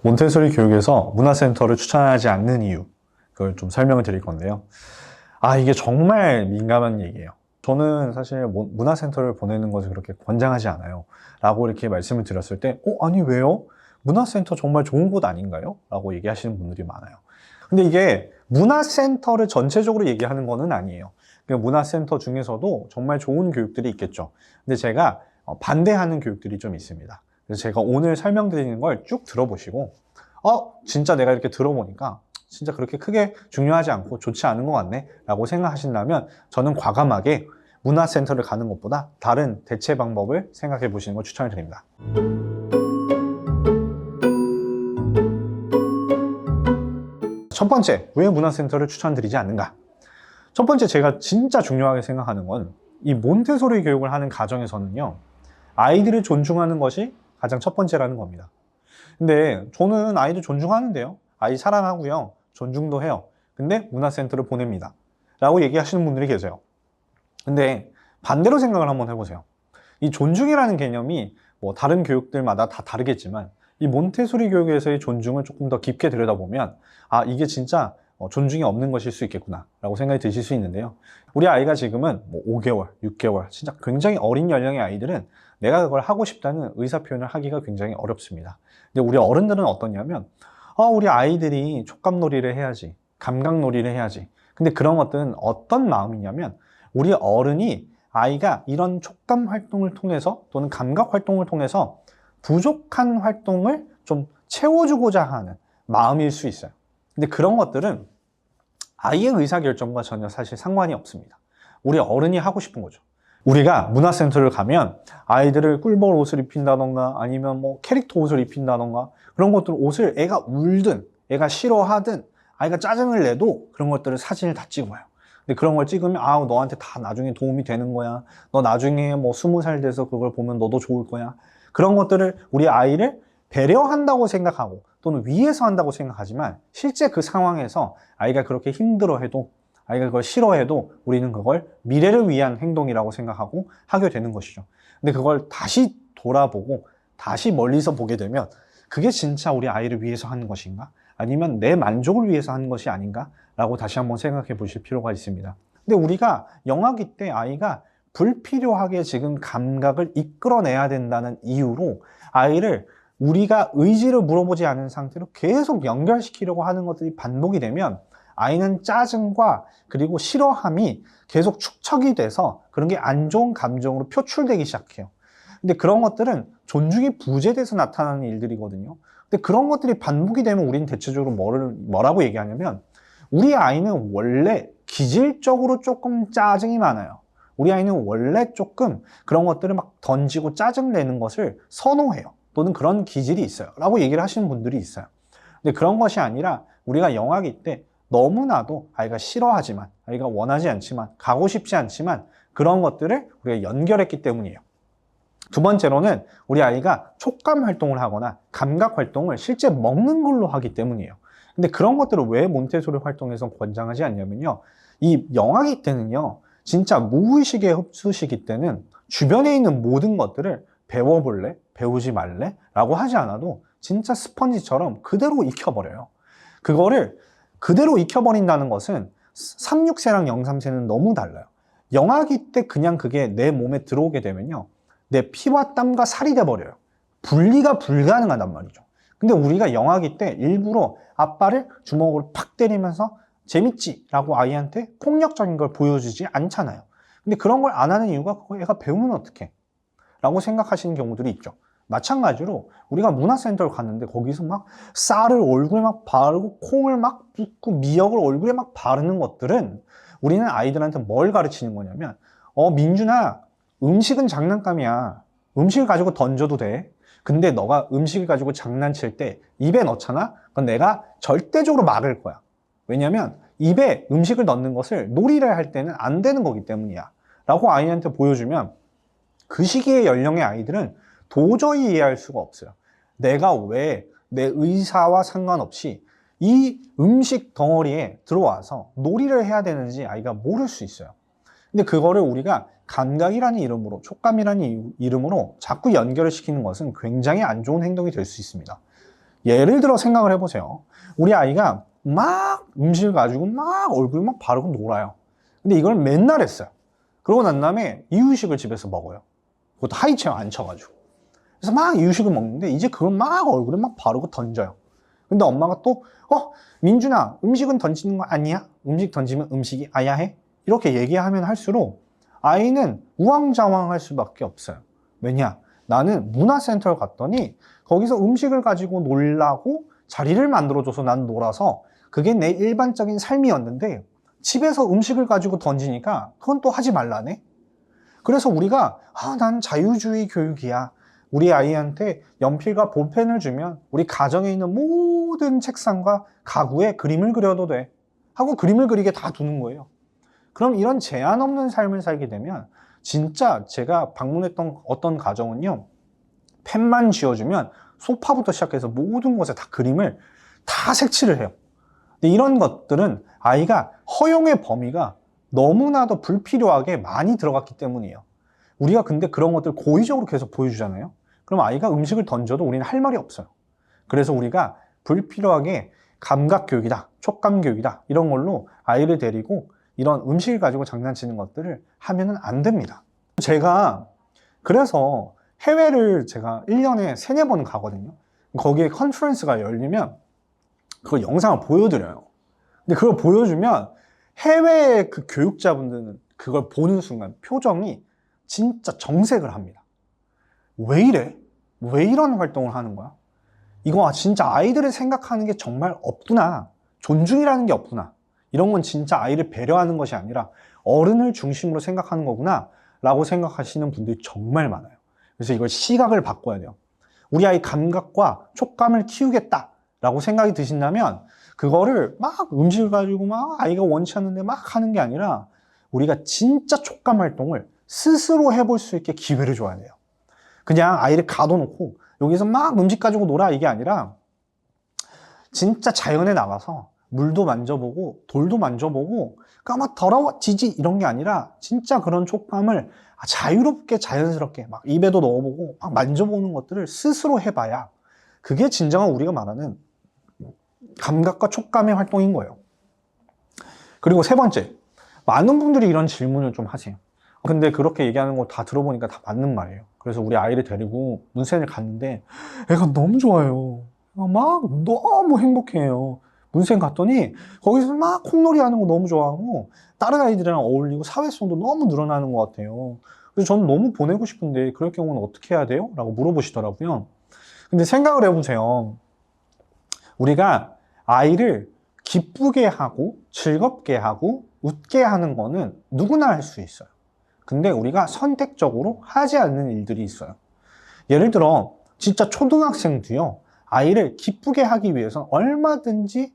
몬테소리 교육에서 문화센터를 추천하지 않는 이유, 그걸 좀 설명을 드릴 건데요. 이게 정말 민감한 얘기예요. 저는 사실 문화센터를 보내는 것을 그렇게 권장하지 않아요. 라고 이렇게 말씀을 드렸을 때, 아니 왜요? 문화센터 정말 좋은 곳 아닌가요? 라고 얘기하시는 분들이 많아요. 근데 이게 문화센터를 전체적으로 얘기하는 거는 아니에요. 문화센터 중에서도 정말 좋은 교육들이 있겠죠. 근데 제가 반대하는 교육들이 좀 있습니다. 그래서 제가 오늘 설명드리는 걸 쭉 들어보시고 진짜 내가 이렇게 들어보니까 진짜 그렇게 크게 중요하지 않고 좋지 않은 것 같네 라고 생각하신다면 저는 과감하게 문화센터를 가는 것보다 다른 대체 방법을 생각해 보시는 걸 추천을 드립니다. 첫 번째, 왜 문화센터를 추천드리지 않는가? 첫 번째, 제가 진짜 중요하게 생각하는 건 이 몬테소리 교육을 하는 가정에서는요, 아이들을 존중하는 것이 가장 첫 번째라는 겁니다. 근데 저는 아이들 존중하는데요. 아이 사랑하고요. 존중도 해요. 근데 문화센터를 보냅니다. 라고 얘기하시는 분들이 계세요. 근데 반대로 생각을 한번 해보세요. 이 존중이라는 개념이 뭐 다른 교육들마다 다 다르겠지만 이 몬테소리 교육에서의 존중을 조금 더 깊게 들여다보면 이게 진짜 존중이 없는 것일 수 있겠구나 라고 생각이 드실 수 있는데요. 우리 아이가 지금은 뭐 5개월, 6개월 진짜 굉장히 어린 연령의 아이들은 내가 그걸 하고 싶다는 의사표현을 하기가 굉장히 어렵습니다. 근데 우리 어른들은 어떠냐면 우리 아이들이 촉감놀이를 해야지, 감각놀이를 해야지. 근데 그런 것들은 어떤 마음이냐면 우리 어른이 아이가 이런 촉감 활동을 통해서 또는 감각 활동을 통해서 부족한 활동을 좀 채워주고자 하는 마음일 수 있어요. 근데 그런 것들은 아이의 의사결정과 전혀 사실 상관이 없습니다. 우리 어른이 하고 싶은 거죠. 우리가 문화센터를 가면 아이들을 꿀벌 옷을 입힌다던가 아니면 뭐 캐릭터 옷을 입힌다던가 그런 것들 옷을 애가 울든 애가 싫어하든 아이가 짜증을 내도 그런 것들을 사진을 다 찍어요. 근데 그런 걸 찍으면 너한테 다 나중에 도움이 되는 거야. 너 나중에 뭐 20살 돼서 그걸 보면 너도 좋을 거야. 그런 것들을 우리 아이를 배려한다고 생각하고 또는 위해서 한다고 생각하지만 실제 그 상황에서 아이가 그렇게 힘들어해도 아이가 그걸 싫어해도 우리는 그걸 미래를 위한 행동이라고 생각하고 하게 되는 것이죠. 근데 그걸 다시 돌아보고 다시 멀리서 보게 되면 그게 진짜 우리 아이를 위해서 하는 것인가? 아니면 내 만족을 위해서 하는 것이 아닌가? 라고 다시 한번 생각해 보실 필요가 있습니다. 근데 우리가 영아기 때 아이가 불필요하게 지금 감각을 이끌어내야 된다는 이유로 아이를 우리가 의지를 물어보지 않은 상태로 계속 연결시키려고 하는 것들이 반복이 되면 아이는 짜증과 그리고 싫어함이 계속 축적이 돼서 그런 게 안 좋은 감정으로 표출되기 시작해요. 근데 그런 것들은 존중이 부재돼서 나타나는 일들이거든요. 근데 그런 것들이 반복이 되면 우리는 대체적으로 뭐라고 얘기하냐면 우리 아이는 원래 기질적으로 조금 짜증이 많아요. 우리 아이는 원래 조금 그런 것들을 막 던지고 짜증내는 것을 선호해요. 또는 그런 기질이 있어요. 라고 얘기를 하시는 분들이 있어요. 근데 그런 것이 아니라 우리가 영아기 때 너무나도 아이가 싫어하지만, 아이가 원하지 않지만, 가고 싶지 않지만 그런 것들을 우리가 연결했기 때문이에요. 두 번째로는 우리 아이가 촉감 활동을 하거나 감각 활동을 실제 먹는 걸로 하기 때문이에요. 근데 그런 것들을 왜 몬테소리 활동에서 권장하지 않냐면요. 이 영아기 때는요. 진짜 무의식의 흡수시기 때는 주변에 있는 모든 것들을 배워볼래? 배우지 말래? 라고 하지 않아도 진짜 스펀지처럼 그대로 익혀버려요. 그거를 그대로 익혀버린다는 것은 3, 6세랑 0, 3세는 너무 달라요. 영아기 때 그냥 그게 내 몸에 들어오게 되면요. 내 피와 땀과 살이 돼버려요. 분리가 불가능하단 말이죠. 근데 우리가 영아기 때 일부러 아빠를 주먹으로 팍 때리면서 재밌지? 라고 아이한테 폭력적인 걸 보여주지 않잖아요. 근데 그런 걸 안 하는 이유가 그거 애가 배우면 어떡해? 라고 생각하시는 경우들이 있죠. 마찬가지로 우리가 문화센터를 갔는데 거기서 막 쌀을 얼굴에 막 바르고 콩을 막 붓고 미역을 얼굴에 막 바르는 것들은 우리는 아이들한테 뭘 가르치는 거냐면 민준아 음식은 장난감이야. 음식을 가지고 던져도 돼. 근데 너가 음식을 가지고 장난칠 때 입에 넣잖아? 그건 내가 절대적으로 막을 거야. 왜냐면 입에 음식을 넣는 것을 놀이를 할 때는 안 되는 거기 때문이야. 라고 아이한테 보여주면 그 시기의 연령의 아이들은 도저히 이해할 수가 없어요. 내가 왜 내 의사와 상관없이 이 음식 덩어리에 들어와서 놀이를 해야 되는지 아이가 모를 수 있어요. 근데 그거를 우리가 감각이라는 이름으로, 촉감이라는 이름으로 자꾸 연결을 시키는 것은 굉장히 안 좋은 행동이 될 수 있습니다. 예를 들어 생각을 해보세요. 우리 아이가 막 음식을 가지고 막 얼굴 막 바르고 놀아요. 근데 이걸 맨날 했어요. 그러고 난 다음에 이유식을 집에서 먹어요. 그것도 하이체어 앉혀가지고. 그래서 막 이유식을 먹는데 이제 그걸 막 얼굴에 막 바르고 던져요. 근데 엄마가 또 민준아, 음식은 던지는 거 아니야? 음식 던지면 음식이 아야 해? 이렇게 얘기하면 할수록 아이는 우왕좌왕할 수밖에 없어요. 왜냐? 나는 문화센터를 갔더니 거기서 음식을 가지고 놀라고 자리를 만들어줘서 난 놀아서 그게 내 일반적인 삶이었는데 집에서 음식을 가지고 던지니까 그건 또 하지 말라네? 그래서 우리가 난 자유주의 교육이야. 우리 아이한테 연필과 볼펜을 주면 우리 가정에 있는 모든 책상과 가구에 그림을 그려도 돼. 하고 그림을 그리게 다 두는 거예요. 그럼 이런 제한 없는 삶을 살게 되면 진짜 제가 방문했던 어떤 가정은요. 펜만 쥐어주면 소파부터 시작해서 모든 곳에 다 그림을 다 색칠을 해요. 근데 이런 것들은 아이가 허용의 범위가 너무나도 불필요하게 많이 들어갔기 때문이에요. 우리가 근데 그런 것들 고의적으로 계속 보여주잖아요. 그럼 아이가 음식을 던져도 우리는 할 말이 없어요. 그래서 우리가 불필요하게 감각교육이다, 촉감교육이다 이런 걸로 아이를 데리고 이런 음식을 가지고 장난치는 것들을 하면은 안 됩니다. 제가 그래서 해외를 제가 1년에 3-4번 가거든요. 거기에 컨퍼런스가 열리면 그걸 영상을 보여드려요. 근데 그걸 보여주면 해외의 그 교육자분들은 그걸 보는 순간 표정이 진짜 정색을 합니다. 왜 이래? 왜 이런 활동을 하는 거야? 이거 진짜 아이들을 생각하는 게 정말 없구나. 존중이라는 게 없구나. 이런 건 진짜 아이를 배려하는 것이 아니라 어른을 중심으로 생각하는 거구나 라고 생각하시는 분들이 정말 많아요. 그래서 이걸 시각을 바꿔야 돼요. 우리 아이 감각과 촉감을 키우겠다 라고 생각이 드신다면 그거를 막 음식을 가지고 막 아이가 원치 않는데 막 하는 게 아니라 우리가 진짜 촉감 활동을 스스로 해볼 수 있게 기회를 줘야 돼요. 그냥 아이를 가둬놓고 여기서 막 음식 가지고 놀아 이게 아니라 진짜 자연에 나가서 물도 만져보고 돌도 만져보고 그러니까 막 더러워지지 이런 게 아니라 진짜 그런 촉감을 자유롭게 자연스럽게 막 입에도 넣어보고 막 만져보는 것들을 스스로 해봐야 그게 진정한 우리가 말하는 감각과 촉감의 활동인 거예요. 그리고 3번째, 많은 분들이 이런 질문을 좀 하세요. 근데 그렇게 얘기하는 거 다 들어보니까 다 맞는 말이에요. 그래서 우리 아이를 데리고 문센을 갔는데 애가 너무 좋아요. 막 너무 행복해요. 문센 갔더니 거기서 막 콩놀이 하는 거 너무 좋아하고 다른 아이들이랑 어울리고 사회성도 너무 늘어나는 것 같아요. 그래서 저는 너무 보내고 싶은데 그럴 경우는 어떻게 해야 돼요? 라고 물어보시더라고요. 근데 생각을 해보세요. 우리가 아이를 기쁘게 하고 즐겁게 하고 웃게 하는 거는 누구나 할 수 있어요. 근데 우리가 선택적으로 하지 않는 일들이 있어요. 예를 들어 진짜 초등학생도요. 아이를 기쁘게 하기 위해서 얼마든지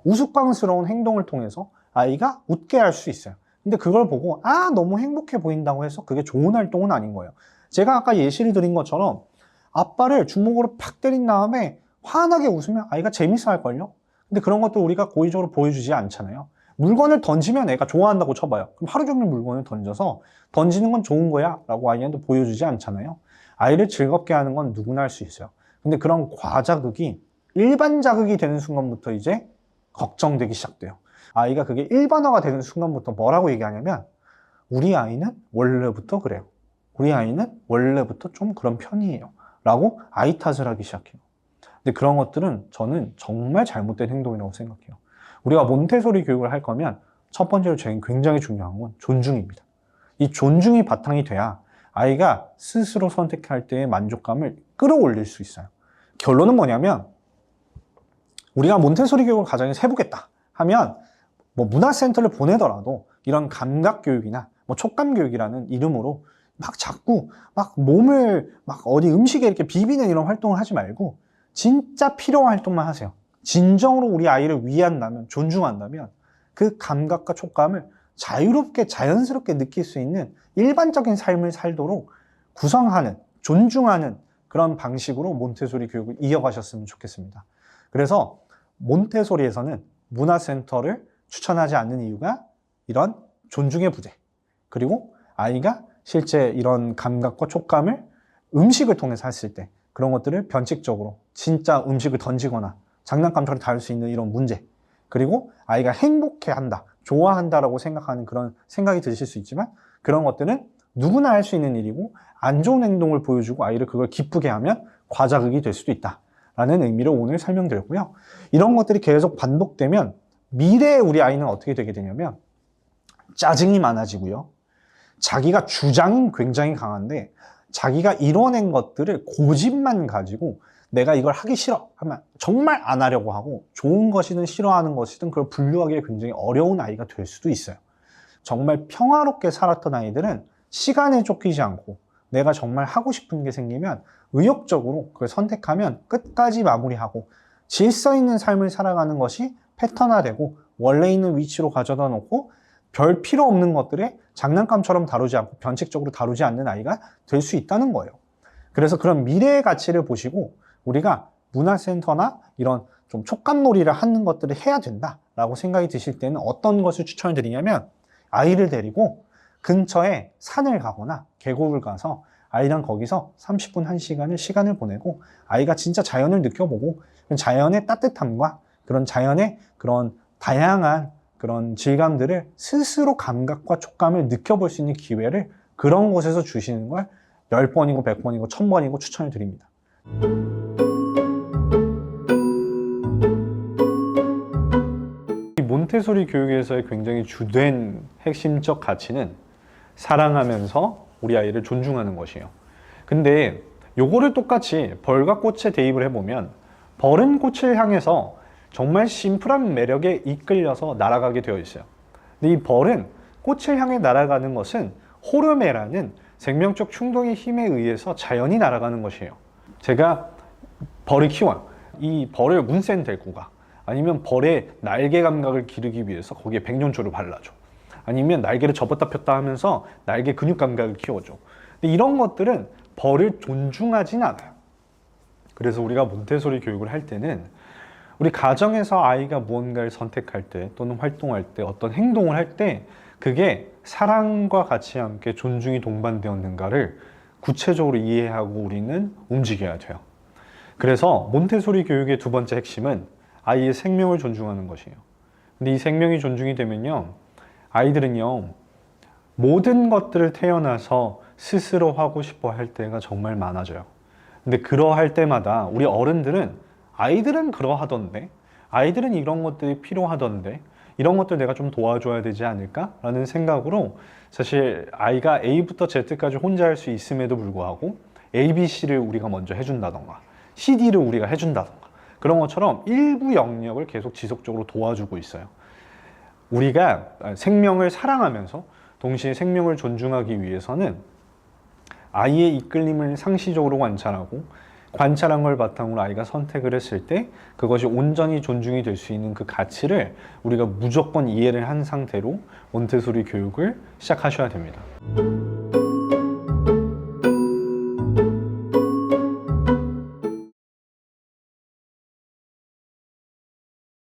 우스꽝스러운 행동을 통해서 아이가 웃게 할 수 있어요. 근데 그걸 보고 너무 행복해 보인다고 해서 그게 좋은 활동은 아닌 거예요. 제가 아까 예시를 드린 것처럼 아빠를 주먹으로 팍 때린 다음에 환하게 웃으면 아이가 재밌어 할걸요? 근데 그런 것도 우리가 고의적으로 보여주지 않잖아요. 물건을 던지면 애가 좋아한다고 쳐봐요. 그럼 하루 종일 물건을 던져서 던지는 건 좋은 거야 라고 아이한테 보여주지 않잖아요. 아이를 즐겁게 하는 건 누구나 할 수 있어요. 근데 그런 과자극이 일반 자극이 되는 순간부터 이제 걱정되기 시작돼요. 아이가 그게 일반화가 되는 순간부터 뭐라고 얘기하냐면 우리 아이는 원래부터 그래요. 우리 아이는 원래부터 좀 그런 편이에요 라고 아이 탓을 하기 시작해요. 근데 그런 것들은 저는 정말 잘못된 행동이라고 생각해요. 우리가 몬테소리 교육을 할 거면 첫 번째로 저희는 굉장히 중요한 건 존중입니다. 이 존중이 바탕이 돼야 아이가 스스로 선택할 때의 만족감을 끌어올릴 수 있어요. 결론은 뭐냐면 우리가 몬테소리 교육을 가정에서 해보겠다 하면 문화센터를 보내더라도 이런 감각교육이나 촉감교육이라는 이름으로 막 자꾸 막 몸을 막 어디 음식에 이렇게 비비는 이런 활동을 하지 말고 진짜 필요한 활동만 하세요. 진정으로 우리 아이를 위한다면, 존중한다면 그 감각과 촉감을 자유롭게 자연스럽게 느낄 수 있는 일반적인 삶을 살도록 구성하는, 존중하는 그런 방식으로 몬테소리 교육을 이어가셨으면 좋겠습니다. 그래서 몬테소리에서는 문화센터를 추천하지 않는 이유가 이런 존중의 부재, 그리고 아이가 실제 이런 감각과 촉감을 음식을 통해서 했을 때 그런 것들을 변칙적으로 진짜 음식을 던지거나 장난감처럼 다룰 수 있는 이런 문제, 그리고 아이가 행복해한다, 좋아한다라고 생각하는 그런 생각이 드실 수 있지만, 그런 것들은 누구나 할 수 있는 일이고 안 좋은 행동을 보여주고 아이를 그걸 기쁘게 하면 과자극이 될 수도 있다라는 의미로 오늘 설명드렸고요. 이런 것들이 계속 반복되면 미래에 우리 아이는 어떻게 되게 되냐면 짜증이 많아지고요. 자기가 주장은 굉장히 강한데 자기가 이뤄낸 것들을 고집만 가지고 내가 이걸 하기 싫어 하면 정말 안 하려고 하고, 좋은 것이든 싫어하는 것이든 그걸 분류하기가 굉장히 어려운 아이가 될 수도 있어요. 정말 평화롭게 살았던 아이들은 시간에 쫓기지 않고 내가 정말 하고 싶은 게 생기면 의욕적으로 그걸 선택하면 끝까지 마무리하고 질서 있는 삶을 살아가는 것이 패턴화되고 원래 있는 위치로 가져다 놓고 별 필요 없는 것들에 장난감처럼 다루지 않고 변칙적으로 다루지 않는 아이가 될 수 있다는 거예요. 그래서 그런 미래의 가치를 보시고 우리가 문화센터나 이런 좀 촉감놀이를 하는 것들을 해야 된다라고 생각이 드실 때는 어떤 것을 추천을 드리냐면, 아이를 데리고 근처에 산을 가거나 계곡을 가서 아이랑 거기서 30분, 1시간을 시간을 보내고 아이가 진짜 자연을 느껴보고 자연의 따뜻함과 그런 자연의 그런 다양한 그런 질감들을 스스로 감각과 촉감을 느껴볼 수 있는 기회를 그런 곳에서 주시는 걸 10번이고 100번이고 1000번이고 추천을 드립니다. 이 몬테소리 교육에서의 굉장히 주된 핵심적 가치는 사랑하면서 우리 아이를 존중하는 것이에요. 근데 요거를 똑같이 벌과 꽃에 대입을 해보면, 벌은 꽃을 향해서 정말 심플한 매력에 이끌려서 날아가게 되어 있어요. 근데 이 벌은 꽃을 향해 날아가는 것은 호르메라는 생명적 충동의 힘에 의해서 자연히 날아가는 것이에요. 제가 벌을 키워요. 이 벌을 문센 데리고 가. 아니면 벌의 날개 감각을 기르기 위해서 거기에 백년초를 발라줘. 아니면 날개를 접었다 폈다 하면서 날개 근육 감각을 키워줘. 근데 이런 것들은 벌을 존중하진 않아요. 그래서 우리가 몬테소리 교육을 할 때는 우리 가정에서 아이가 무언가를 선택할 때 또는 활동할 때 어떤 행동을 할 때 그게 사랑과 같이 함께 존중이 동반되었는가를 구체적으로 이해하고 우리는 움직여야 돼요. 그래서 몬테소리 교육의 두 번째 핵심은 아이의 생명을 존중하는 것이에요. 근데 이 생명이 존중이 되면요, 아이들은요 모든 것들을 태어나서 스스로 하고 싶어 할 때가 정말 많아져요. 근데 그러할 때마다 우리 어른들은 아이들은 그러하던데, 아이들은 이런 것들이 필요하던데, 이런 것들 내가 좀 도와줘야 되지 않을까? 라는 생각으로 사실 아이가 A부터 Z까지 혼자 할 수 있음에도 불구하고 A, B, C를 우리가 먼저 해준다던가 CD를 우리가 해준다던가 그런 것처럼 일부 영역을 계속 지속적으로 도와주고 있어요. 우리가 생명을 사랑하면서 동시에 생명을 존중하기 위해서는 아이의 이끌림을 상시적으로 관찰한 걸 바탕으로 아이가 선택을 했을 때 그것이 온전히 존중이 될 수 있는 그 가치를 우리가 무조건 이해를 한 상태로 몬테소리 교육을 시작하셔야 됩니다.